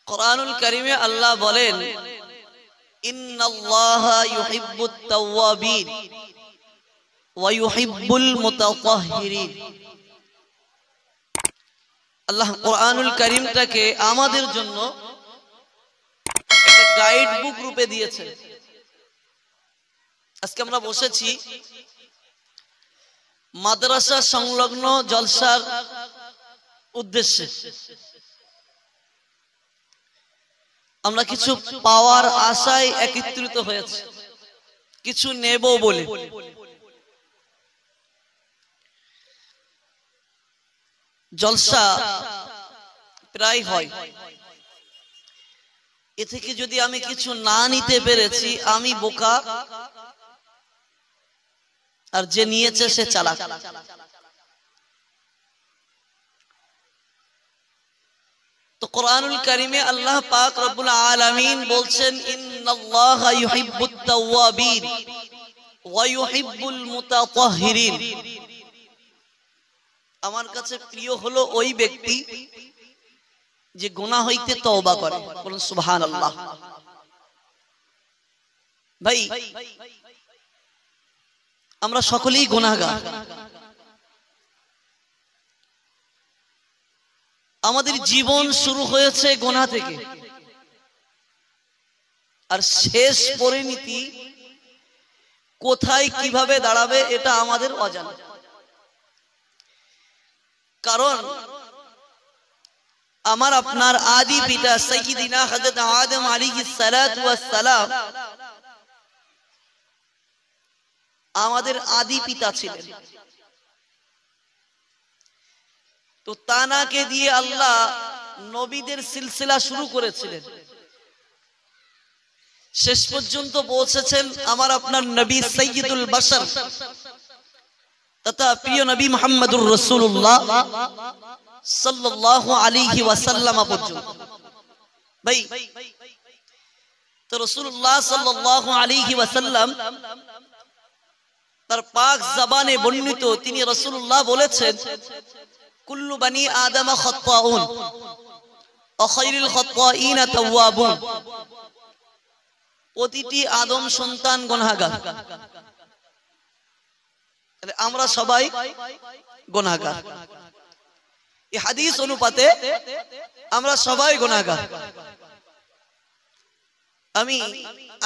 কুরআনুল কারীমে আল্লাহ বলেন, ইন্নাল্লাহা ইউহিব্বুত তাওয়াবিন ওয়া ইউহিব্বুল মুতাতাহহিরিন। আল্লাহ কুরআনুল কারীমটাকে আমাদের জন্য একটা গাইড বুক রূপে দিয়েছেন। আজকে আমরা বসেছি মাদ্রাসা সংলগ্ন জলসার উদ্দেশ্যে। আমরা কিছু পাওয়ার আশায় একত্রিত হয়েছে, কিছু নেব বলে। জলসা প্রায় হয়, এ থেকে যদি আমি কিছু না নিতে পেরেছি আমি বোকা, আর যে নিয়েছে সে চালাক। তো কুরআনুল কারীমে আল্লাহ পাক রব্বুল আলামিন বলছেন, ইন্নাল্লাহা ইউহিব্বুত তাওয়াবিন ওয়া ইউহিব্বুল মুতাতাহহিরিন। আমার কাছে প্রিয় হলো ওই ব্যক্তি যে গুনাহ হইতে তওবা করে। বলুন সুবহানাল্লাহ। ভাই, আমরা সকলেই গুনাহগার। আমাদের জীবন শুরু হয়েছে গুনাহ থেকে, আর শেষ পরিণতি কোথায় কিভাবে দাঁড়াবে এটা আমাদের অজানা। কারণ আমার আপনার আদি পিতা সাইয়্যিদিনা হযরত আদম আলাইহিস সালাতু ওয়াস সালাম আমাদের আদি পিতা ছিলেন। তো তানাকে দিয়ে আল্লাহ নবীদের সিলসিলা শুরু করেছিলেন, শেষ পর্যন্ত পৌঁছেছেন আমার আপনার নবী সাইয়্যিদুল বাশার তথা প্রিয় নবী মুহাম্মদুর রাসূলুল্লাহ সাল্লাল্লাহু আলাইহি ওয়াসাল্লাম পর্যন্ত। ভাই, তো রাসূলুল্লাহ সাল্লাল্লাহু আলাইহি ওয়াসাল্লাম তার পাক জবানে বর্ণিত, তিনি রাসূলুল্লাহ বলেছেন, কুল্লু বানি আদম খাত্তাউন ওয়া খায়রুল খাত্তাইনা তাওয়াবুন। প্রতিটি আদম সন্তান গুনাহগার। আমরা সবাই গুনাহগার। এই হাদিস অনুপাতে আমরা সবাই গুনাহগার। আমি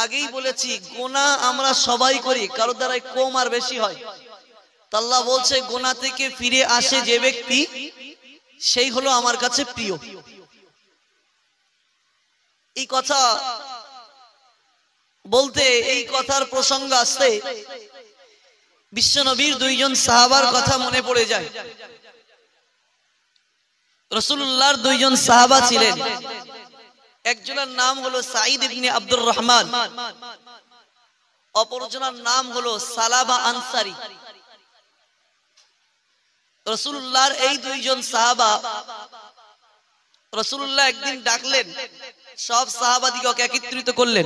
আগেই বলেছি, গুনাহ আমরা সবাই করি, কারো দ্বারাই কম আর বেশি হয়। আল্লাহ বলছে, গুনাহ থেকে ফিরে আসে যে ব্যক্তি, সেই হলো আমার কাছে প্রিয়। এই কথা বলতে, এই কথার প্রসঙ্গ আসতে বিশ্বনবীর দুইজন সাহাবার কথা মনে পড়ে যায়। রাসূলুল্লাহর দুইজন সাহাবা ছিলেন, একজনের নাম হলো সাঈদ ইবনে আব্দুর রহমান, অপরজনের নাম হলো সালাবা আনসারী। রাসূলুল্লাহর এই দুইজন সাহাবা, রাসূলুল্লাহ একদিন ডাকলেন, সব সাহাবাদিগকে একত্রিত করলেন।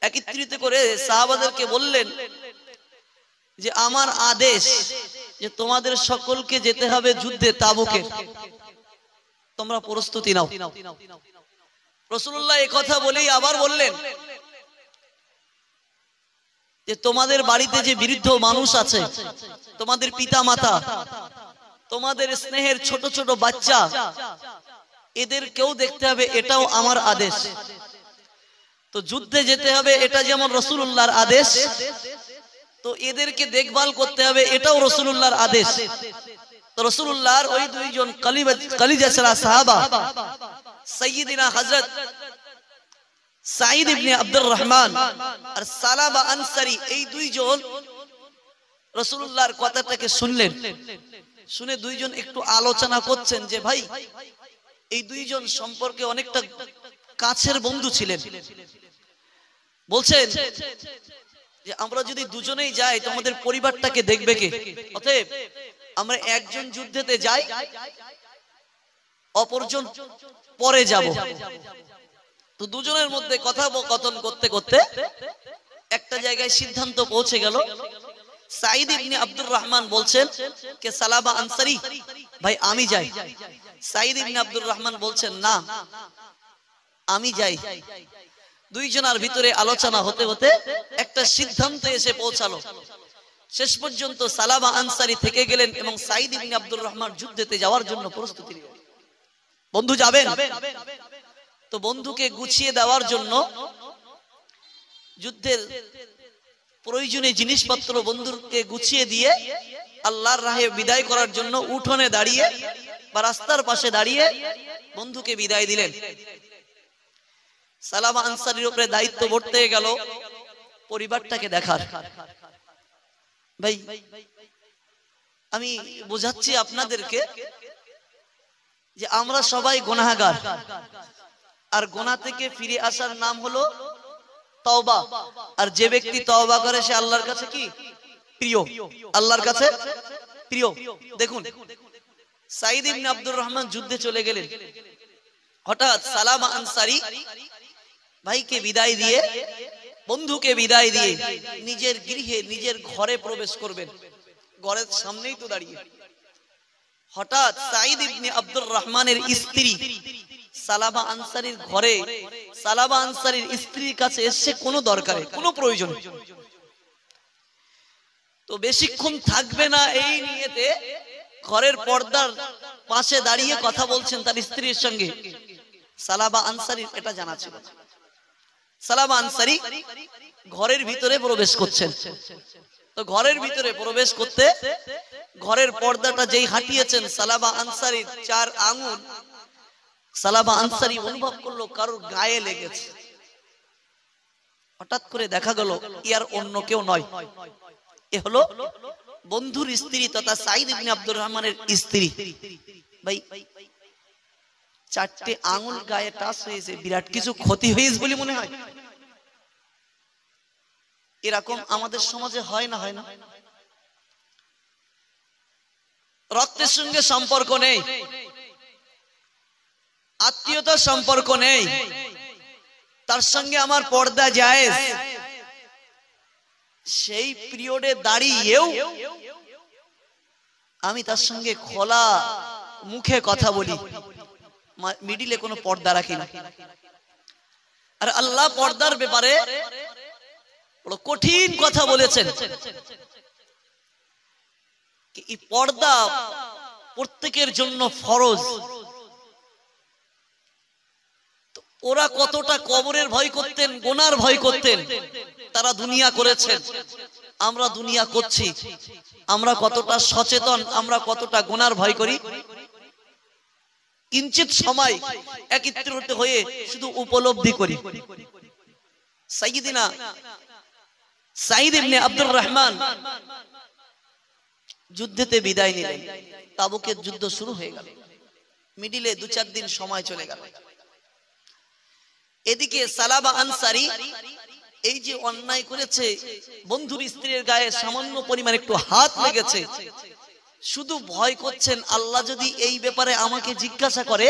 একত্রিত করে সাহাবাদেরকে বললেন যে আমার আদেশ যে তোমাদের সকলকে যেতে হবে যুদ্ধে তাবুকে, তোমরা প্রস্তুতি নাও। রাসূলুল্লাহ এই কথা বলেই আবার বললেন যে তোমাদের বাড়িতে যে বৃদ্ধ মানুষ আছে, তোমাদের পিতা মাতা, তোমাদের স্নেহের ছোট ছোট বাচ্চা, এদেরকেও দেখতে হবে, এটাও আমার আদেশ। তো যুদ্ধে যেতে হবে, এটা যেমন রাসূলুল্লাহর আদেশ, তো এদেরকে দেখভাল করতে হবে, এটাও রাসূলুল্লাহর আদেশ। তো রাসূলুল্লাহর ওই দুইজন কলিজা ছাড়া সাহাবা, সাইয়্যিদিনা হযরত সাঈদ ইবনে আব্দুর রহমান আর সালাবা আনসারী, এই দুইজন রাসূলুল্লাহর কথাটাকে শুনলেন। শুনে দুইজন একটু আলোচনা করছেন যে ভাই, এই দুইজন সম্পর্কে অনেকটা কাছের বন্ধু ছিলেন। বলছেন যে আমরা যদি দুজনেই যাই তো আমাদের পরিবারটাকে দেখবে কে? অতএব আমরা একজন যুদ্ধেতে যাই, অপরজন পরে যাব। তো দুজনের মধ্যে কথোপকথন করতে করতে একটা জায়গায় সিদ্ধান্ত পৌঁছে গেল। সাঈদ ইবনে আব্দুর রহমান বলছেন কে সালাবা আনসারী, ভাই আমি যাই। সাঈদ ইবনে আব্দুর রহমান বলছেন, না, আমি যাই। দুইজনের ভিতরে আলোচনা হতে হতে একটা সিদ্ধান্তে এসে পৌঁছালো। শেষ পর্যন্ত সালামা আনসারী থেকে গেলেন এবং সাঈদ ইবনে আব্দুর রহমান যুদ্ধেতে যাওয়ার জন্য প্রস্তুতি নিলেন। বন্ধু যাবেন, তো বন্ধুকে গুছিয়ে দেওয়ার জন্য যুদ্ধের প্রয়োজনীয় জিনিসপত্র বন্ধুকে গুছিয়ে দিয়ে আল্লাহর রাহে বিদায় করার জন্য উঠোনে দাঁড়িয়ে বা রাস্তার পাশে দাঁড়িয়ে বন্ধুকে বিদায় দিলেন। সালামা আনসারীর উপরে দায়িত্ব বর্তে গেল পরিবারটাকে দেখার। ভাই আমি বোঝাচ্ছি আপনাদেরকে যে আমরা সবাই গুনাহগার, আর গুনাহ থেকে ফিরে আসার নাম হলো তওবা। আর যে ব্যক্তি তওবা করে সে আল্লাহর কাছে কি প্রিয়, আল্লাহর কাছে প্রিয়। দেখুন সাঈদ ইবনে আব্দুর রহমান যুদ্ধে চলে গেলেন। হঠাৎ সালামা আনসারী ভাইকে বিদায় দিয়ে, বন্ধুকে বিদায় দিয়ে নিজের গৃহে নিজের ঘরে প্রবেশ করবেন। ঘরের সামনেই তো দাঁড়িয়ে হঠাৎ সাঈদ ইবনে আব্দুর রহমানের স্ত্রী সালামা আনসারীর ঘরে, সালামা আনসারীর স্ত্রীর কাছে এসে কোনো দরকারে কোনো প্রয়োজন তো বেশিক্ষণ থাকবে না, এই নিয়েতে ঘরের পর্দার পাশে দাঁড়িয়ে কথা বলছেন তার স্ত্রীর সঙ্গে। সালামা আনসারীর এটা জানা ছিল না। সালামা আনসারী ঘরের ভিতরে প্রবেশ করছেন। তো ঘরের ভিতরে প্রবেশ করতে ঘরের পর্দাটা যেই হাঁটিয়েছেন সালামা আনসারীর 4 আঙ্গুল, সালামা আনসারী অনুভব করলো কারোর গায়ে লেগেছে। হঠাৎ করে দেখা গেল ইয়ার অন্য কেউ নয়, এ হলো বন্ধুর স্ত্রী তথা সাঈদ ইবনে আব্দুর রহমানের স্ত্রী। ভাই 4টে আঙ্গুল গায়ে টাচ হয়েছে, বিরাট কিছু ক্ষতি হয়েছে বলে মনে হয়? এরকম আমাদের সমাজে হয় না? হয় না? রক্তের সঙ্গে সম্পর্ক নেই, আত্মীয়তার সম্পর্ক নেই, তার সঙ্গে আমার পর্দা জায়েজ, সেই পিরিয়ডে দাঁড়িয়েও আমি তার সঙ্গে খোলা মুখে কথা বলি, মিডিলে কোনো পর্দা রাখি না। আর আল্লাহ পর্দার ব্যাপারে বড় কঠিন কথা বলেছেন। এই পর্দা প্রত্যেকের জন্য ফরজ। ওরা কতটা কবরের ভয় করতেন, গুনার ভয় করতেন, তারা দুনিয়া করেছেন, আমরা দুনিয়া করছি। আমরা কতটা সচেতন, আমরা কতটা গুনার ভয় করি? কিঞ্চিত সময় একত্রিত হয়ে শুধু উপলব্ধি করি। সাইয়্যিদিনা সাঈদ ইবনে আব্দুর রহমান যুদ্ধেতে বিদায় নিলেন। তাবুকের যুদ্ধ শুরু হয়ে গেল, মিডিলে 2-4 দিন সময় চলে গেল। এদিকে সালামা আনসারী এই যে অন্যায় করেছে, বন্ধুর স্ত্রীর গায়ে সামান্য পরিমাণ একটু হাত লেগেছে, শুধু ভয় করছেন আল্লাহ যদি এই ব্যাপারে আমাকে জিজ্ঞাসা করে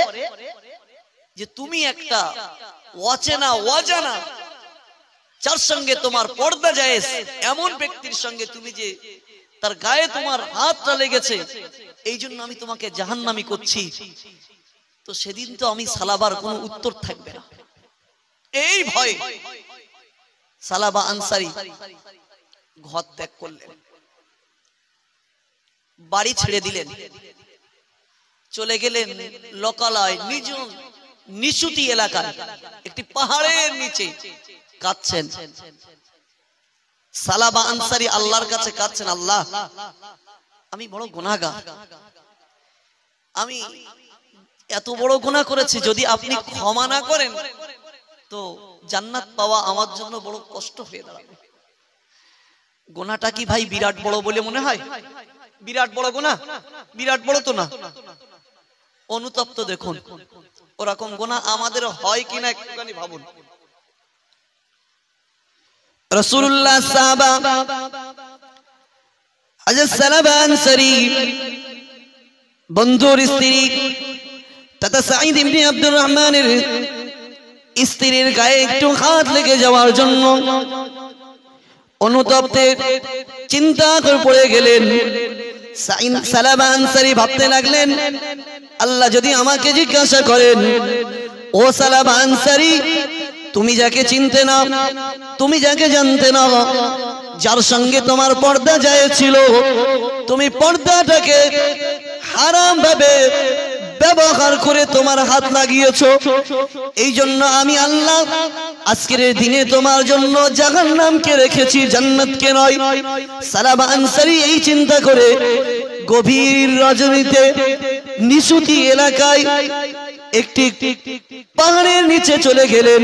যে তুমি একটা অচেনা অজানা যার সঙ্গে তোমার পর্দা জায়েজ এমন ব্যক্তির সঙ্গে তুমি যে তার গায়ে তোমার হাতটা লেগেছে, এই জন্য আমি তোমাকে জাহান্নামী করছি, তো সেদিন তো আমি সালাবার কোনো উত্তর থাকবে না। এই ভয় সালাবা আনসারী ঘর ত্যাগ করলেন, বাড়ি ছেড়ে দিলেন, চলে গেলেন লোকালয়, নির্জন নিশুতি এলাকায় একটি পাহাড়ের নিচে কাঁদছেন। সালাবা আনসারী আল্লাহর কাছে কাঁদছেন, আল্লাহ আমি বড় গুনাহগার, আমি এত বড় গুনাহ করেছি, যদি আপনি ক্ষমা না করেন তো জান্নাত পাওয়া আমার জন্য বড় কষ্ট হয়ে দাঁড়াবে। গুনাহটা কি ভাই বিরাট বড় বলে মনে হয়? বিরাট বড় গুনাহ? বিরাট বড় তো না। অনুতপ্ত দেখুন, ওরকম গুনাহ আমাদের হয় কিনা একটুখানি ভাবুন। রাসূলুল্লাহ সাহাবা হযরত সালাবা আনসারী বন্ধুর স্ত্রী তথা সাঈদ ইবনে আব্দুর রহমানের স্ত্রীর গায়ে একটু হাত লেগে যাওয়ার জন্য অনুতপ্তে চিন্তা করে পড়ে গেলেন। সালাবা আনসারী ভাবতে লাগলেন, আল্লাহ যদি আমাকে জিজ্ঞাসা করেন ও সালাবা আনসারী, তুমি যাকে চিনতে না, তুমি যাকে জানতে না, যার সঙ্গে তোমার পর্দা জায়েজ, তুমি পর্দাটাকে হারাম ভাবে ব্যবহার করে তোমার হাত লাগিয়েছো। এই জন্য আমি আল্লাহ আজকের দিনে তোমার জন্য জাহান্নামকে রেখেছি, জান্নাতকে নয়। সালাবা আনসারী এই চিন্তা করে গভীর রজনীতে নিশুতি এলাকায় একটি পাহাড়ের নিচে চলে গেলেন।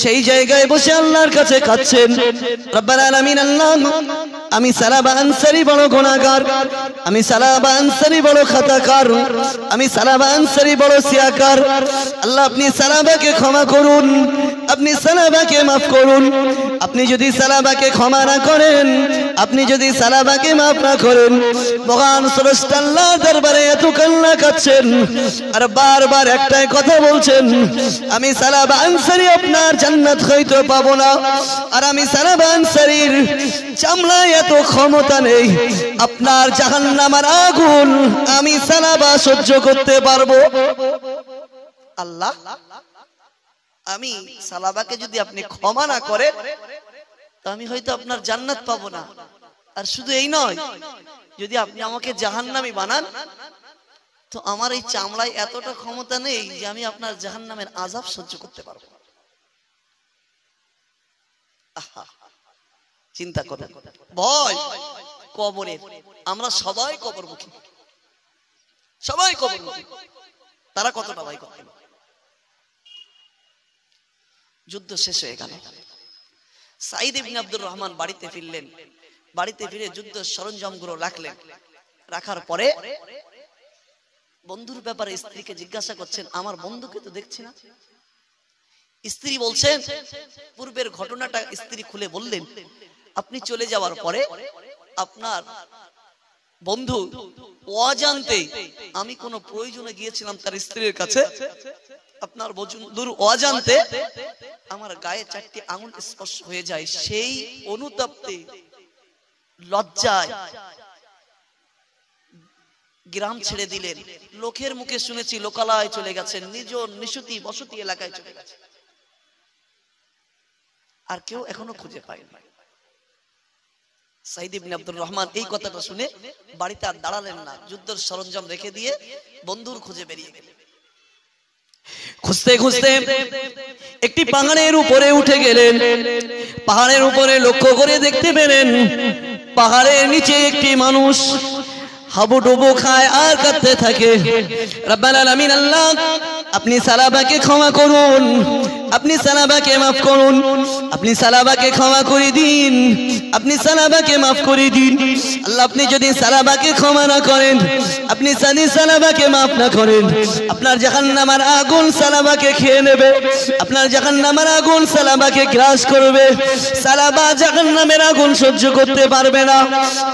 সেই জায়গায় বসে আল্লাহর কাছে কাঁদছেন, রব্বুল আলামিন, আল্লাহ, আমি সালাবা আনসারী বড় গুনাহগার, আমি সালাবা আনসারী বড় খাতাকার, আমি সালাবা আনসারী বড় সিয়াকার। আল্লাহ, আপনি সালাবাকে ক্ষমা করুন, আপনি সালাবাকে মাফ করুন। আপনি যদি সালাবাকে ক্ষমা না করেন, আপনি যদি সালাবাকে মাফ না করেন, মহান স্রষ্টা আল্লাহর দরবারে এত কান্না কাঁদছেন আর বারবার একটাই কথা বলছেন, আমি সালাবা আনসারী আপনার জান্নাত হয়তো পাবো না, আর আমি সালাবা আনসারীর চামড়ায় এত ক্ষমতা নেই, আপনার জাহান্নামের আগুন আমি সালাবা সহ্য করতে পারবো। আল্লাহ, আমি সালাবাকে যদি আপনি ক্ষমা না করেন, তো আমি হয়তো আপনার জান্নাত পাবো না। আর শুধু এই নয়, যদি আপনি আমাকে জাহান্নামী বানান, তো আমার এই চামড়ায় এতটা ক্ষমতা নেই যে আমি আপনার জাহান্নামের আযাব সহ্য করতে পারবো। চিন্তা করুন, ভয় কবরের। আমরা সবাই কবরমুখী, সবাই কবরমুখী। তারা কতটা ভয় করতেন? যুদ্ধ শেষ হয়ে গেল, সাঈদ ইবনে আব্দুর রহমান বাড়িতে ফিরলেন। বাড়িতে ফিরে যুদ্ধ সরঞ্জামগুলো রাখলেন। রাখার পরে বন্ধুর ব্যাপারে স্ত্রীকে জিজ্ঞাসা করছেন, আমার বন্ধুকে তো দেখছি না। স্ত্রী বলছেন, পূর্বের ঘটনাটা স্ত্রী খুলে বললেন, আপনি চলে যাওয়ার পরে আপনার বন্ধু অজান্তে, আমি কোনো প্রয়োজনে গিয়েছিলাম তার স্ত্রীর কাছে, আপনার বন্ধুর অজান্তে আমার গায়ে 4টি আঙুল স্পর্শ হয়ে যায়। সেই অনুতাপে, লজ্জায় গ্রাম ছেড়ে দিলেন। লোকের মুখে শুনেছি লোকালয়ে চলে গেছেন, নিজ নিশুতি বসতি এলাকায় চলে গেছেন, আর কেউ এখনো খুঁজে পায়নি। সাঈদ ইবনে আব্দুর রহমান এই কথাটা শুনে বাড়িতে আর দাঁড়ালেন না, যুদ্ধের সরঞ্জাম রেখে দিয়ে বন্ধুর খুঁজে বেরিয়ে গেলেন। খুঁজতে খুঁজতে একটি পাহাড়ের উপরে উঠে গেলেন। পাহাড়ের উপরে লক্ষ্য করে দেখতে পেলেন, পাহাড়ের নিচে একটি মানুষ হাবুডুবু খায় আর কাঁদতে থাকে। রব্বুল আলামিন, আল্লাহ, আপনি সালাবাকে ক্ষমা করুন, আপনি সালাবাকে মাফ করুন, আপনি সালাবাকে ক্ষমা করে দিন, আপনি সালাবাকে মাফ করে দিন। আল্লাহ, আপনি যদি সালাবাকে ক্ষমা না করেন, আপনি যদি সালাবাকে মাফ না করেন, আপনার জাহান্নামের আগুন সালাবাকে খেয়ে নেবে, আপনার জাহান্নামের আগুন সালাবাকে গ্রাস করবে। সালাবা জাহান্নামের আগুন সহ্য করতে পারবে না।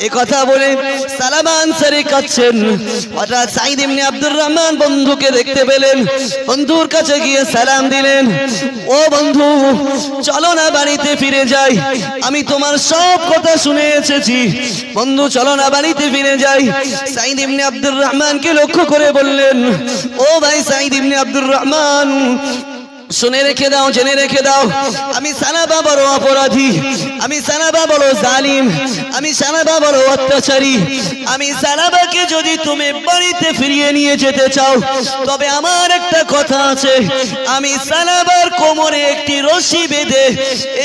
এই কথা বলে সালাবা আনসারী কাঁদছেন। হঠাৎ সাঈদ ইবনে আব্দুর রহমান বন্ধুকে দেখতে পেলেন, বন্ধুর কাছে গিয়ে সালাম দিলেন, ও বন্ধু, চলো না বাড়িতে ফিরে যাই, আমি তোমার সব কথা শুনে এসেছি। বন্ধু, চলো না বাড়িতে ফিরে যাই। সাঈদ ইবনে আব্দুর রহমানকে লক্ষ্য করে বললেন, ও ভাই সাঈদ ইবনে আব্দুর রহমান, শুনে রেখে দাও, জেনে রেখে দাও, আমি সালাবা বড় অপরাধী, আমি সালাবা বড় জালিম, আমি সালাবা বড় অত্যাচারী। আমি সালাবাকে যদি তুমি বাড়িতে ফিরিয়ে নিয়ে যেতে চাও, তবে আমার একটা কথা আছে, আমি সালাবার কোমরে একটি রশি বেঁধে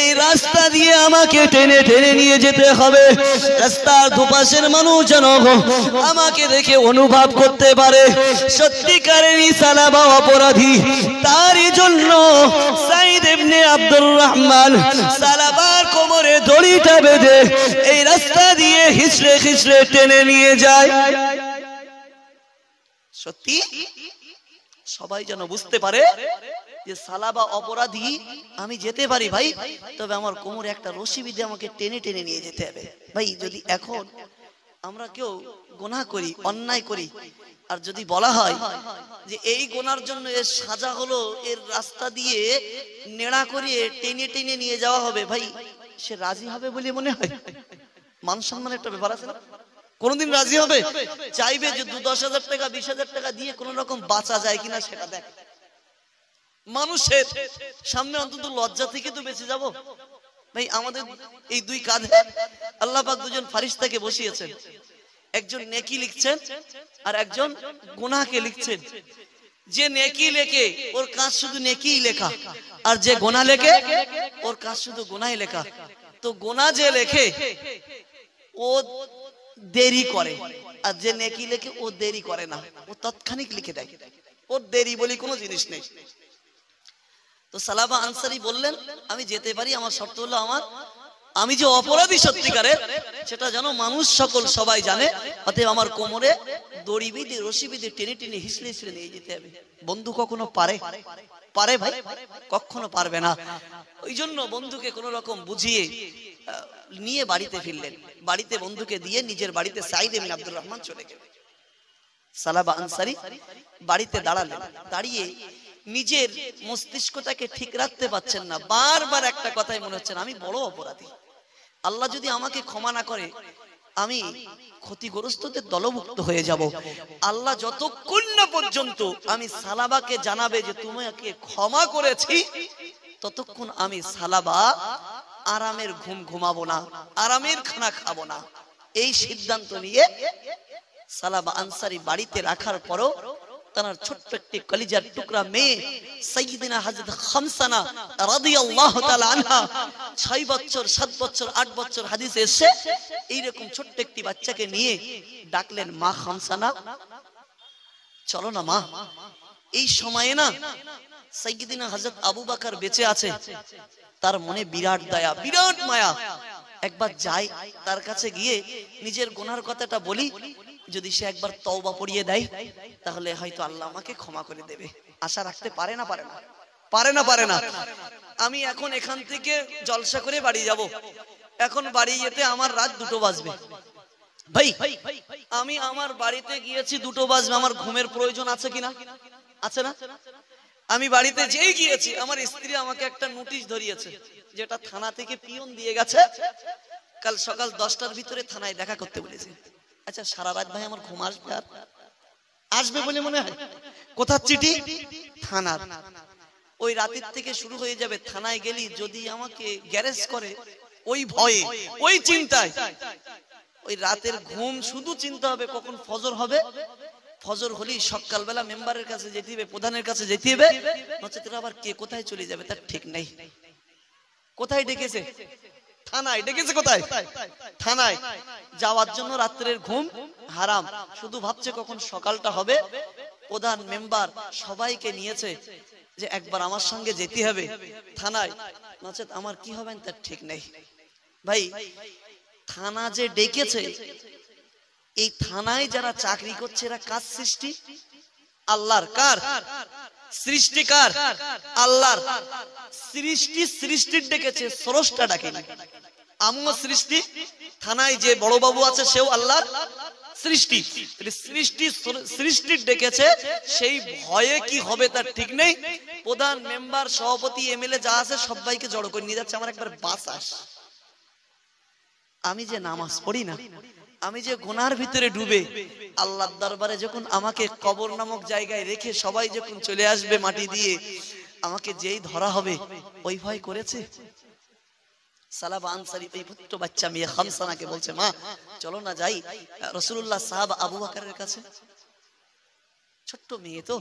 এই রাস্তা দিয়ে আমাকে টেনে টেনে নিয়ে যেতে হবে। রাস্তার দুপাশের মানুষ যেন আমাকে দেখে অনুভব করতে পারে সত্যিকারেরই সালাবা অপরাধী। তারই জন্য সাঈদ ইবনে আব্দুর রহমান সালাবার কোমরে দড়িটা বেঁধে এই রাস্তা দিয়ে হিচড়ে হিচড়ে টেনে নিয়ে যায়। সত্যি সবাই যেন বুঝতে পারে যে সালাবা অপরাধী, আমি যেতে পারি ভাই, তবে আমার কোমরে একটা রশি বেঁধে আমাকে টেনে টেনে নিয়ে যেতে হবে। ভাই, যদি এখন আমরা কেউ গুনাহ করি, অন্যায় করি, আর যদি বলা হয় যে এই গুনার জন্য এর সাজা হলো এর রাস্তা দিয়ে নেড়া করিয়ে টেনে টেনে নিয়ে যাওয়া হবে, ভাই সে রাজি হবে বলে মনে হয়? মান সম্মানের একটা ব্যাপার আছে না? কোনদিন রাজি হবে? চাইবে যে 10,000 টাকা 20,000 টাকা দিয়ে কোন রকম বাঁচা যায় কিনা সেটা দেখ। মানুষের সামনে অন্তত লজ্জা থেকে তো বেঁচে যাব ভাই। আমাদের এই দুই কাঁধে আল্লাহ পাক দুজন ফারিস্তাকে বসিয়েছেন, একজন নেকি লিখছেন আর একজন গুনাহকে লিখছেন। যে নেকি লেখে ওর কাজ শুধু নেকিই লেখা, আর যে গুনাহ লেখে ওর কাজ শুধু গুনাহই লেখা। তো গুনাহ যে লেখে ও দেরি করে, আর যে নেকি লেখে ও দেরি করে না, ও তৎক্ষণিক লিখে দেয়, ওর দেরি বলি কোনো জিনিস নেই। তো সালাবা আনসারী বললেন আমি যেতে পারি, আমার শর্ত হলো আমি যে অপরাধী সত্যিকারের সেটা যেন মানুষ সকল সবাই জানে, অতএব আমার কোমরে দড়ি বেঁধে রশি বেঁধে টেনে টেনে হিসড়ে হিসড়ে নিয়ে যেতে হবে। বন্ধু কখনো পারে ভাই? কখনো পারবে না। ওই জন্য বন্ধুকে কোন রকম বুঝিয়ে নিয়ে বাড়িতে ফিরলেন। বাড়িতে বন্ধুকে দিয়ে নিজের বাড়িতে সাইদ ইবনে আব্দুর রহমান চলে গেলেন। সালাবা আনসারী বাড়িতে দাঁড়ালেন, দাঁড়িয়ে নিজের মস্তিষ্কটাকে ঠিক রাখতে পারছেন না। বারবার একটা কথাই মনে হচ্ছে আমি বড় অপরাধী, আল্লাহ যদি আমাকে ক্ষমা না করে আমি ক্ষতিগ্রস্তদের দলভুক্ত হয়ে যাব। আল্লাহ যতক্ষণ না পর্যন্ত আমি সালাবাকে জানাবে যে তোমাকে ক্ষমা করেছি, ততক্ষণ আমি সালাবা আরামের ঘুম ঘুমাবো না, আরামের খানা খাবো না। এই সিদ্ধান্ত নিয়ে সালাবা আনসারী বাড়িতে রাখার পরও তার ছোট্ট একটি কলিজার টুকরা মেয়ে সাইয়্যিদিনা হযরত খামসানা রাদিয়াল্লাহু তাআলা আনহা 6 বছর 7 বছর 8 বছর হাদিসে এসে এইরকম ছোট্ট একটি বাচ্চাকে নিয়ে ডাকলেন, মা খামসানা চলো না মা। এই সময়ে না সাইয়্যিদিনা হযরত আবু বকর বেঁচে আছে, তার মনে বিরাট দয়া বিরাট মায়া। একবার যাই তার কাছে গিয়ে নিজের গুনার কথাটা বলি, যদি সে একবার তওবা পড়িয়ে দেয় তাহলে হয়তো আল্লাহ আমাকে ক্ষমা করে দেবে। আশা রাখতে পারে না পারে না। আমি এখন এখান থেকে জলসা করে বাড়ি যাব, এখন বাড়ি যেতে আমার রাত 2টো বাজবে। ভাই আমি আমার বাড়িতে গিয়েছি 2টো বাজবে, আমার ঘুমের প্রয়োজন আছে কিনা? আছে না? আমি বাড়িতে যেই গিয়েছি আমার স্ত্রী আমাকে একটা নোটিশ ধরিয়েছে, যেটা থানা থেকে পিয়ন দিয়ে গেছে, কাল সকাল 10টার ভিতরে থানায় দেখা করতে বলেছে। আচ্ছা সারা রাত ভাই আমার ঘুম আসবে? আর আসবে বলে মনে হয়? কোথার চিঠি? থানার। ওই রাতের থেকে শুরু হয়ে যাবে, থানায় গেলি যদি আমাকে গ্যারেজ করে, ওই ভয়ে ওই চিন্তায় ওই রাতের ঘুম শুধু চিন্তা হবে কখন ফজর হবে। ফজর হলেই সকালবেলা মেম্বারের কাছে যেতে হবে, প্রধানের কাছে যেতে হবে, নচেত আবার কে কোথায় চলে যাবে তার ঠিক নেই। কোথায় ডেকেছে? থানায় ডেকেছে। কোথায়? থানায়। যাওয়ার জন্য রাত্রের ঘুম হারাম, শুধু ভাবছে কখন সকালটা হবে। প্রধান মেম্বার সবাইকে নিয়েছে যে একবার আমার সঙ্গে যেতে হবে থানায়, নচেত আমার কি হবে তার ঠিক নেই। ভাই থানা যে ডেকেছে, এই থানায় যারা চাকরি করছে এরা কার সৃষ্টি? আল্লাহর। কার সৃষ্টি? কার? আল্লাহর সৃষ্টি। সৃষ্টির ডেকেছে, স্রষ্টা ডাকেনি। আমিও সৃষ্টি, থানায় যে বড় বাবু আছে সেও আল্লাহর সৃষ্টি। সৃষ্টির ডেকেছে, সেই ভয়ে কি হবে তার ঠিক নেই। প্রধান মেম্বার সভাপতি এমএলএ যা আছে সবাইকে জড়ো করে নিয়ে যাচ্ছে। আমার একবার বাতাস, আমি যে নামাজ পড়ি না, আমি যে গুনার ভিতরে ডুবে আল্লাহর দরবারে যখন আমাকে কবর নামক জায়গায় রেখে সবাই যখন চলে আসবে মাটি দিয়ে, আমাকে যেই ধরা হবে ওই ভয় করেছে। সালাবা আনসারী এই ছোট্ট বাচ্চা মেয়ে খামসানাকে বলছে, মা চলো না যাই রাসূলুল্লাহ সাহাবা আবু বকরের কাছে। ছোট্ট মেয়ে তো,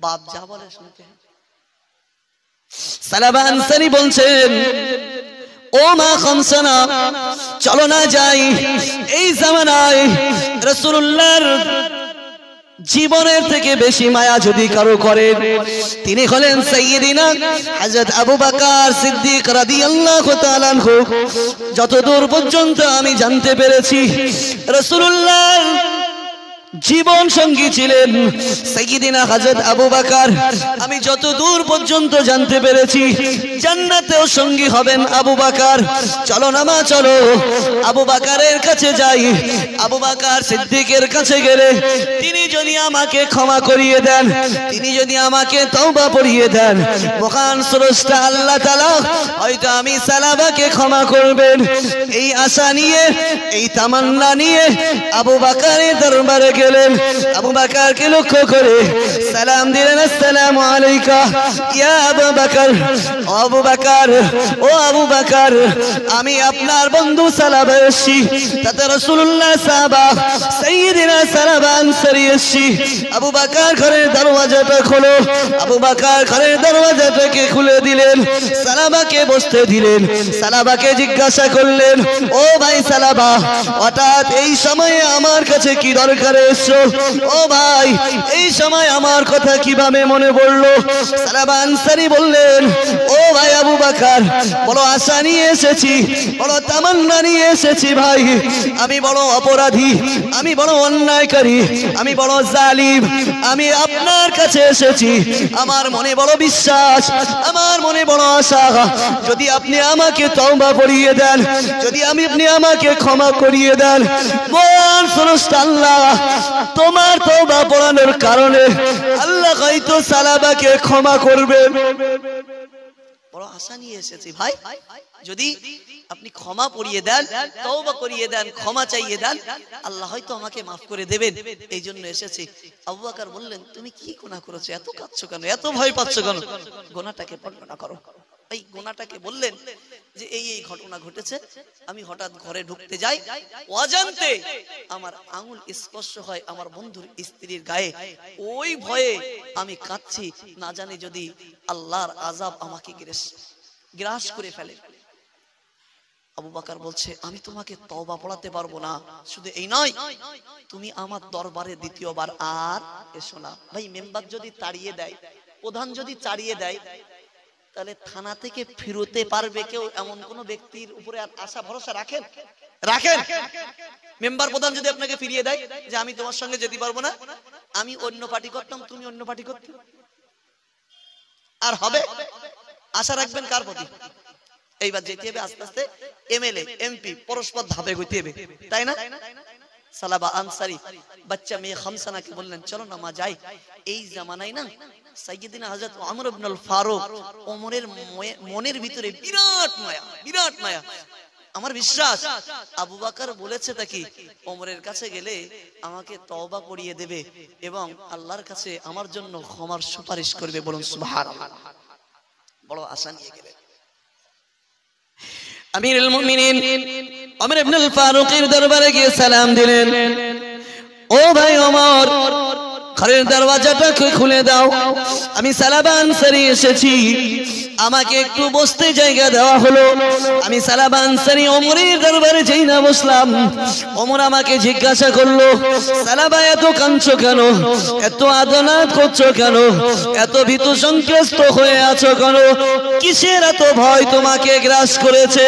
বাপ যা বলে শুনতে। সালাবা আনসারী বলছেন, ও মা খামসানা চলো না যাই। এই জামানায় রাসূলুল্লাহর জীবনের থেকে বেশি মায়া যদি কারো করেন, তিনি হলেন সাইয়্যিদিনা হযরত আবু বকর সিদ্দিক রাদিয়াল্লাহু তাআলা আনহু। যতদূর পর্যন্ত আমি জানতে পেরেছি রাসূলুল্লাহর জীবন সঙ্গী ছিলেন সাইয়্যিদিনা হযরত আবু বকর। আমি যতদূর পর্যন্ত জানতে পেরেছি জান্নাতেও সঙ্গী হবেন আবু বকর। চলো না মা চলো আবু বকরের কাছে যাই। আবু বকর সিদ্দিকের কাছে গেলে তিনি যদি আমাকে ক্ষমা করিয়ে দেন, তিনি যদি আমাকে তওবা পড়িয়ে দেন, মহান স্রষ্টা আল্লাহ তাআলা হয়তো আমি সালাবাকে ক্ষমা করবেন। এই আশা নিয়ে, এই তামান্না নিয়ে আবু বকরের দরবারে গেলেন। গেলেন আবু বকরকে লক্ষ্য করে সালাম দিলেন, আসসালামু আলাইকা ইয়া আবু বকর। আবু বকর, ও আবু বকর, আমি আপনার বন্ধু সালাবা এসেছি, তাতে রাসূলুল্লাহ সাহাবা সাইয়্যিদিনা সালাবা আনসারী এসেছি। আবু বকর ঘরের দরওয়াজাটা খোলো। আবু বকর ঘরের দরওয়াজাটাকে খুলে দিলেন, সালাবাকে বসতে দিলেন। সালাবাকে জিজ্ঞাসা করলেন, ও ভাই সালাবা, হঠাৎ এই সময়ে আমার কাছে কি দরকার এসছো? ও ভাই, এই সময় আমার কথা কিভাবে মনে পড়লো? সালাবা আনসারী বললেন, ও ভাই আবু বকর, বড় আশা নিয়ে এসেছি, বড় তামান্না নিয়ে এসেছি ভাই। আমি বড় অপরাধী, আমি বড় অন্যায়কারী, আমি বড় জালিম। আমি আপনার কাছে এসেছি, আমার মনে বড় বিশ্বাস, আমার মনে বড় আশা, যদি আপনি আমাকে তওবা করিয়ে দেন, যদি আপনি আমাকে ক্ষমা করিয়ে দেন, মহান স্রষ্টা আল্লাহ তোমার তওবা পড়ানোর কারণে আল্লাহ হয়তো সালাবাকে ক্ষমা করবে। বড় আশা নিয়ে এসেছি ভাই, যদি আপনি ক্ষমা করিয়ে দেন, তওবা করিয়ে দেন, ক্ষমা চাইয়ে দেন, আল্লাহ হয়তো আমাকে মাফ করে দেবেন, এই জন্য এসেছি। আবু বকর বললেন, তুমি কি গুনাহ করেছো? এত কাঁদছো কেন? এত ভয় পাচ্ছ কেন? গুনাহটাকে বর্ণনা করো। এই গুনাহটাকে বললেন যে এই এই ঘটনা ঘটেছে, আমি হঠাৎ ঘরে ঢুকতে যাই, অজান্তে আমার আঙুল স্পর্শ হয় আমার বন্ধুর স্ত্রীর গায়ে, ওই ভয়ে আমি কাঁদছি, না জানি যদি আল্লাহর আযাব আমাকে গ্রাস করে ফেলে। আবু বকর বলছে, আমি তোমাকে তওবা পড়াতে পারবো না, শুধু এই নয়, তুমি আমার দরবারে দ্বিতীয়বার আর এসো না। ভাই, মেম্বার যদি তাড়িয়ে দেয়, প্রধান যদি তাড়িয়ে দেয়, তাহলে থানা থেকে ফিরতে পারবে কেউ? এমন কোন ব্যক্তির উপরে আর আশা ভরসা রাখেন? রাখেন? মেম্বার প্রধান যদি আপনাকে ফিরিয়ে দেয় যে আমি তোমার সঙ্গে যেতে পারবো না, আমি অন্য পার্টি করতাম, তুমি অন্য পার্টি করতে, আর হবে? আশা রাখবেন কার প্রতি? এইবার যেতে হবে আস্তে আস্তে এমএলএ এমপি পরস্পর ধাপে গইতে হবে, তাই না? সালাবা আনসারী বাচ্চা মেয়ে খামসানাকে বললেন, চলো না মা যাই। এই জামানায় না সাইয়্যিদিনা হযরত ওমর ইবনে আল ফারুক, ওমরের মনের ভিতরে বিরাট মায়া, বিরাট মায়া। আমার বিশ্বাস আবু বকর বলেছে তাকে, ওমরের কাছে গেলে আমাকে তওবা করিয়ে দেবে এবং আল্লাহর কাছে আমার জন্য ক্ষমার সুপারিশ করবে। বলুন সুবহানাল্লাহ। বড় আশা নিয়ে গেলেন। আমিরুল মুমিনিন ওমর ইবনে আল ফারুকের দরবারে গিয়ে সালাম দিলেন, ও ভাই ওমর, ঘরের দরওয়াজাটা খুলে দাও, আমি সালাবা আনসারী এসেছি, আমাকে একটু বসতে জায়গা দেওয়া হলো। আমি সালাবা আনসারী ওমরের দরবারে যেই না বসলাম, ওমর আমাকে জিজ্ঞাসা করলো, সালাবা এত কাঁদছো কেন? এত আদনাদ করছো কেন? এত ভীতু সংক্রস্ত হয়ে আছো কেন? কিসের এত ভয় তোমাকে গ্রাস করেছে?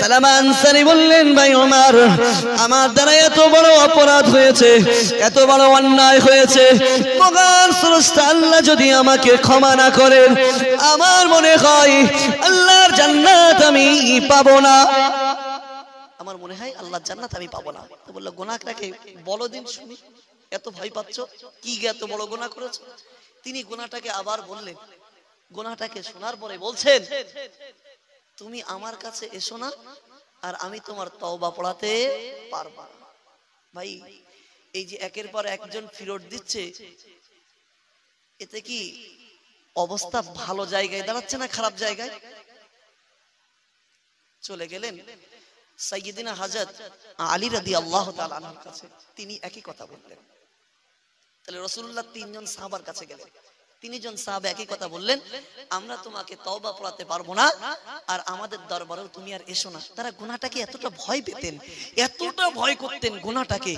সালাবা আনসারী বললেন, ভাই ওমর, আমার দ্বারা এত বড় অপরাধ হয়েছে, এত বড় অন্যায় হয়েছে, মহান স্রষ্টা আল্লাহ যদি আমাকে ক্ষমা না করেন, আমার মনে হয় আল্লাহর জান্নাত আমি পাবো না। আমার মনে হয় আল্লাহর জান্নাত আমি পাবো না। তো বলল, গুনাহটাকে বলো দিন শুনি, এত ভয় পাচ্ছ, কি এত বড় গুনাহ করেছো? তিনি গুনাহটাকে আবার বললেন। গুনাহটাকে শোনার পরে বলছেন, তুমি আমার কাছে এসো না, আর আমি তোমার তওবা পড়াতে পারবো না। ভাই, এই যে একের পর একজন ফিরত দিচ্ছে, এতে কি অবস্থা ভালো জায়গায় দাঁড়াচ্ছে না খারাপ জায়গায়? চলে গেলেন সাইয়্যিদিনা হযরত আলী রাদিয়াল্লাহু তাআলা আনহুর কাছে, তিনি একই কথা বললেন। তাহলে রাসূলুল্লাহ তিনজন সাহাবার কাছে গেলেন, তিনজন সাহাবা একই কথা বললেন, আমরা তোমাকে তওবা পড়াতে পারবো না, আর আমাদের দরবারেও তুমি আর এসো না। তারা গুনাহটাকে এতটা ভয় পেতেন, এতটা ভয় করতেন গুনাহটাকে,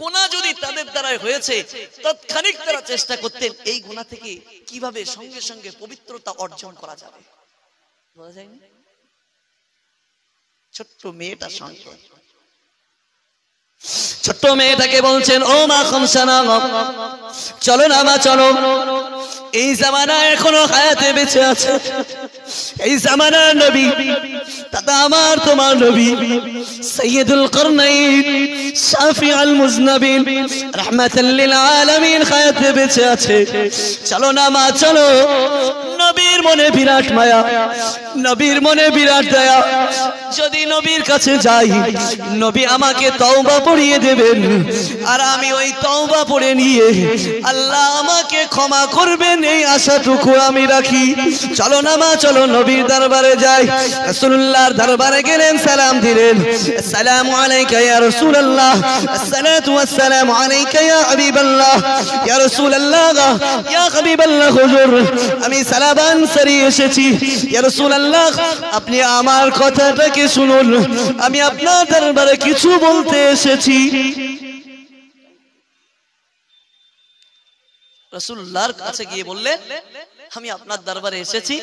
গুনাহ যদি তাদের দ্বারা হয়েছে তৎক্ষণিক তারা চেষ্টা করতেন এই গুনাহ থেকে কিভাবে সঙ্গে সঙ্গে পবিত্রতা অর্জন করা যাবে। বলা যায় না? ছোট্ট মেয়েটা সঙ্গে, ছোট্ট মেয়েটাকে বলছেন, ও মা খামসানা, চলো না মা, চলো। এই জামানায় এখনো হায়াতে বেঁচে আছে, এই জামানার নবী, দাদা আমার তোমার নবী সাইয়্যিদুল করনাইন শাফিউল মুজনাবিন রাহমাতাল লিল আলামিন হায়াতে বেঁচে আছে। চলো না মা, চলো। নবীর মনে বিরাট মায়া, নবীর মনে বিরাট দয়া, যদি নবীর কাছে যাই নবী আমাকে তওবা পড়িয়ে দেবেন আর আমি ওই তওবা পড়ে নিয়ে আল্লাহ আমাকে ক্ষমা করবেন এই আশাটুকু আমি রাখি। চলো না মা, চলো নবীর দরবারে যাই। রাসূলুল্লাহর দরবারে গেলেন, সালাম দিলেন, আসসালামু আলাইকা ইয়া রাসূলুল্লাহ, আসসালাতু ওয়াসসালামু আলাইকা ইয়া হাবিবাল্লাহ, ইয়া রাসূলুল্লাহ, ইয়া হাবিবাল্লাহ, হুজুর আমি সালাবা আনসারী এসেছি। ইয়া রাসূলুল্লাহ আপনি আমার কথাটাকে শুনুন, আমি আপনার দরবারে কিছু বলতে এসেছি। রাসূলুল্লাহর কাছে গিয়ে বললেন, আমি আপনার দরবারে এসেছি,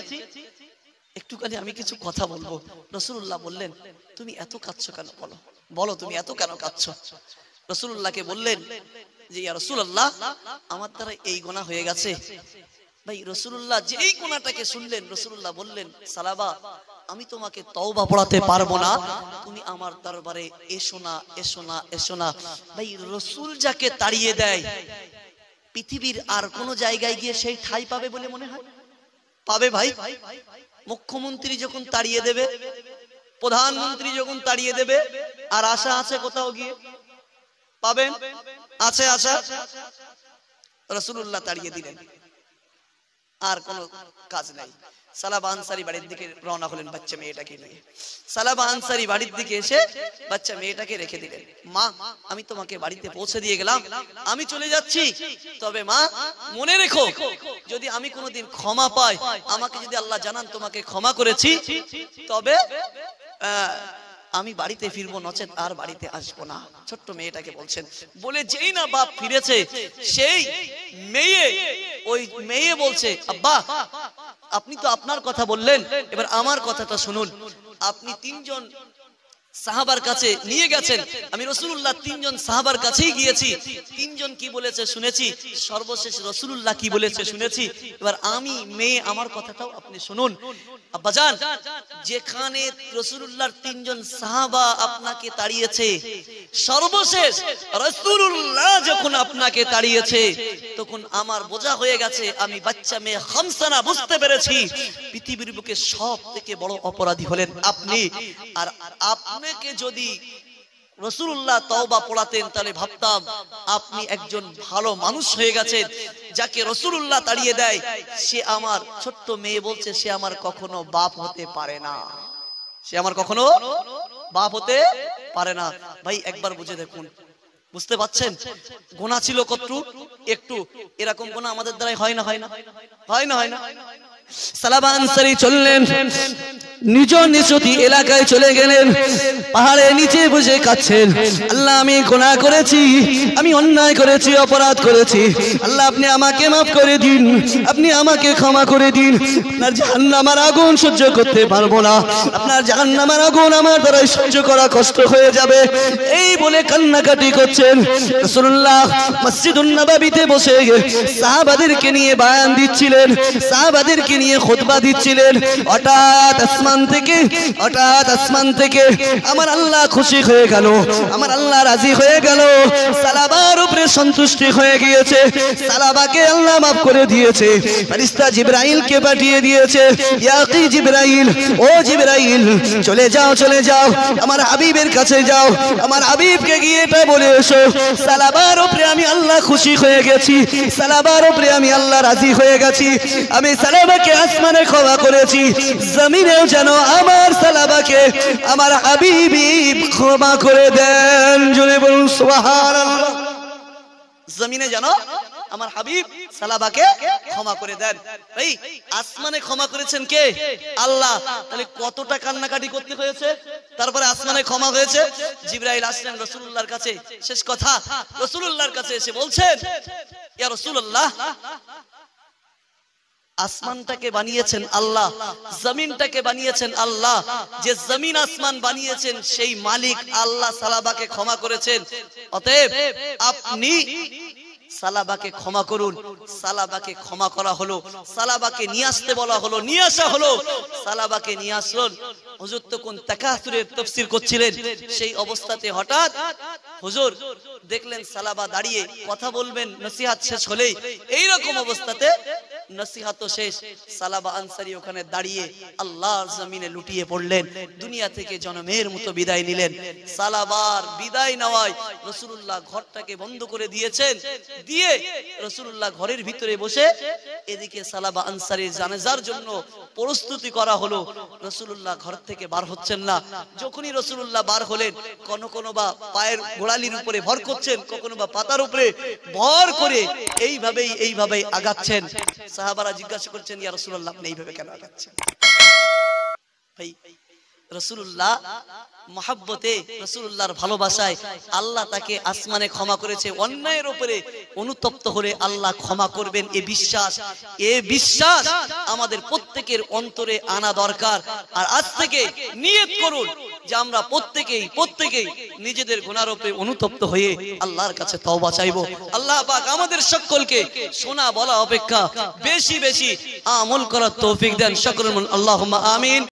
একটুখানি আমি কিছু কথা বলবো। রাসূলুল্লাহ বললেন, তুমি এত কাঁদছো কেন? বলো বলো তুমি এত কেন কাঁদছো? রাসূলুল্লাহকে বললেন যে ইয়া রাসূলুল্লাহ আমার দ্বারা এই গুনাহ হয়ে গেছে। ভাই রাসূলুল্লাহ যেই গুনাহটাকে শুনলেন, রাসূলুল্লাহ বললেন, সালাবা আমি তোমাকে তওবা পড়াতে পারবো না, তুমি আমার দরবারে এসো না, এসো না, এসো না। ভাই রাসূল যাকে তাড়িয়ে দেয় পৃথিবীর আর কোন জায়গায় গিয়ে সেই ঠাই পাবে বলে মনে হয়? পাবে ভাই? মুখ্যমন্ত্রী যখন তাড়িয়ে দেবে, প্রধানমন্ত্রী যখন তাড়িয়ে দেবে, আর আশা আছে কোথাও গিয়ে পাবেন? আছে আশা? রাসূলুল্লাহ তাড়িয়ে দিলেন, আর কোনো কাজ নাই। সালাবা আনসারী বাড়ির দিকে রওনা হলেন বাচ্চা মেয়েটাকে নিয়ে। সালাবা আনসারী বাড়ির দিকে এসে বাচ্চা মেয়েটাকে রেখে দিলেন। মা আমি তোমাকে বাড়িতে পৌঁছে দিয়ে গেলাম, আমি চলে যাচ্ছি, তবে মা মনে রেখো যদি আমি কোনোদিন ক্ষমা পাই, আমাকে যদি আল্লাহ জানান তোমাকে ক্ষমা করেছি, তবে আমি বাড়িতে ফিরবো, নচেত আর বাড়িতে আসবো না। ছোট্ট মেয়েটাকে বলছেন। বলে যেই না বাপ ফিরেছে, সেই ওই মেয়ে বলছে, আব্বা আপনি তো আপনার কথা বললেন, এবার আমার কথাটা শুনুন। আপনি তিনজন সাহাবার কাছে নিয়ে গেছেন, আমি রাসূলুল্লাহ তিনজন সাহাবার কাছেই গিয়েছি, তিনজন কি বলেছে শুনেছি, সর্বশেষ রাসূলুল্লাহ কি বলেছে শুনেছি। এবার আমি মেয়ে, আমার কথাটাও আপনি শুনুন। আব্বাজান যেখানে রাসূলুল্লাহর তিনজন সাহাবা আপনাকে তাড়িয়েছে, সর্বশেষ রাসূলুল্লাহ যখন আপনাকে তাড়িয়েছে, তখন আমার বোঝা হয়ে গেছে, আমি বাচ্চা মেয়ে খামসানা বুঝতে পেরেছি পৃথিবীর বুকে সব থেকে বড় অপরাধী হলেন আপনি। আর আপনাকে যদি রাসূলুল্লাহ তওবা পড়াতেন তাহলে ভাবতাম আপনি একজন ভালো মানুষ হয়ে গেছেন। যাকে রাসূলুল্লাহ তাড়িয়ে দেয় সে আমার, ছোট্ট মেয়ে বলছে, সে আমার কখনো বাপ হতে পারে না, সে আমার কখনো বাপ হতে পারে না। ভাই একবার বুঝে দেখুন, বুঝতে পাচ্ছেন গুনাহ ছিল কতটুকু? একটু। এরকম গুনাহ আমাদের দ্বারাই হয় না, হয় না, হয় না, হয় না। সালাবা আনসারী চললেন, নিজ নিজ এলাকায় চলে গেলেন, পাহাড়ের নিচে বসে কাঁদছেন, আল্লাহ আমি গুনাহ করেছি, আমি অন্যায় করেছি, অপরাধ করেছি, আল্লাহ আপনি আমাকে মাফ করে দিন, আপনি আমাকে ক্ষমা করে দিন, আপনার জাহান্নামের আগুন সহ্য করতে পারবো না, আপনার জাহান্নামের আগুন আমার দ্বারা সহ্য করা কষ্ট হয়ে যাবে, এই বলে কান্নাকাটি করছেন। রাসূলুল্লাহ মসজিদুন নববীতে বসে সাহাবাদেরকে নিয়ে বয়ান দিচ্ছিলেন, সাহাবাদেরকে নিয়ে খুতবা দিচ্ছিলেন। হঠাৎ আসমান থেকে আমার আল্লাহ খুশি হয়ে গেল, আমার আল্লাহ রাজি হয়ে গেল, সালাবার উপরে সন্তুষ্টি হয়ে গিয়েছে, সালাবাকে আল্লাহ মাফ করে দিয়েছে। ফেরেশতা জিবরাইলকে পাঠিয়ে দিয়েছে, ইয়া কি জিবরাইল, ও জিবরাইল চলে যাও, চলে যাও, আমার হাবিবের কাছে যাও, আমার হাবিবকে গিয়ে এটা বলে এসো, সালাবার উপরে আমি আল্লাহ খুশি হয়ে গেছি, সালাবার উপরে আমি আল্লাহ রাজি হয়ে গেছি, আমি সালাবাকে আসমানে ক্ষমা করেছি, জমিনেও যেন আমার সালাবাকে আমার হাবিবি ক্ষমা করে দেন। জোরে বলুন সুবহানাল্লাহ। জমিনে যেন আমার হাবিব সালাবাকে ক্ষমা করে দেন। ভাই আসমানে ক্ষমা করেছেন কে? আল্লাহ। তাহলে কতটা কান্নাকাটি করতে হয়েছে, তারপরে আসমানে ক্ষমা হয়েছে। জিবরাইল আসলেন রাসূলুল্লাহর কাছে, শেষ কথা রাসূলুল্লাহর কাছে এসে বলছেন, ইয়া রাসূলুল্লাহ আসমানটাকে বানিয়েছেন আল্লাহ, জমিনটাকে বানিয়েছেন আল্লাহ, যে জমিন আসমান বানিয়েছেন সেই মালিক আল্লাহ সালাবাকে ক্ষমা করেছেন, অতএব আপনি সালাবাকে ক্ষমা করুন। সালাবাকে ক্ষমা করা হলো, সালাবাকে নিয়ে আসতে বলা হলো, নিয়ে আসা হলো, সালাবাকে নিয়ে আসলেন। হুজুর তখন তাকাসুরের তাফসীর করছিলেন, সেই অবস্থাতে হঠাৎ হুজুর দেখলেন সালাবা দাঁড়িয়ে কথা বলবেন, নসিহত শেষ হলেই এইরকম অবস্থাতে নসিহত শেষ, সালাবা আনসারী ওখানে দাঁড়িয়ে আল্লাহর জমিনে লুটিয়ে পড়লেন, দুনিয়া থেকে জনমের মতো বিদায় নিলেন। সালাবার বিদায় নেওয়ায় রাসূলুল্লাহ ঘরটাকে বন্ধ করে দিয়েছেন, দিয়ে রাসূলুল্লাহ ঘরের ভিতরে বসে এদিকে সালাবা আনসারীর জানাজার জন্য প্রস্তুতি করা হলো। রাসূলুল্লাহ ঘর থেকে বার হচ্ছেন না। যখনই রাসূলুল্লাহ বার হলেন, কখনো বা পায়ের গোড়ালির উপরে ভর করছেন, কখনো বা পাতার উপরে ভর করে এইভাবেই আগাচ্ছেন। সাহাবারা জিজ্ঞাসা করছেন, ইয়া রাসূলুল্লাহ আপনি এইভাবে কেন আগাচ্ছেন? ভাই রাসূলুল্লাহ মহব্বতে, রাসূলুল্লাহর ভালোবাসায় আল্লাহ তাকে আসমানে ক্ষমা করেছে, অন্যায়ের উপরে অনুতপ্ত হলে আল্লাহ ক্ষমা করবেন, এ বিশ্বাস আমাদের প্রত্যেকের অন্তরে আনা দরকার। আর আজ থেকে নিয়ত করুন যে আমরা প্রত্যেকেই নিজেদের গুনার উপরে অনুতপ্ত হয়ে আল্লাহর কাছে তওবা চাইবো। আল্লাহ পাক আমাদের সকলকে শোনা বলা অপেক্ষা বেশি বেশি আমল করার তৌফিক দেন। সকলে আল্লাহুম্মা আমিন।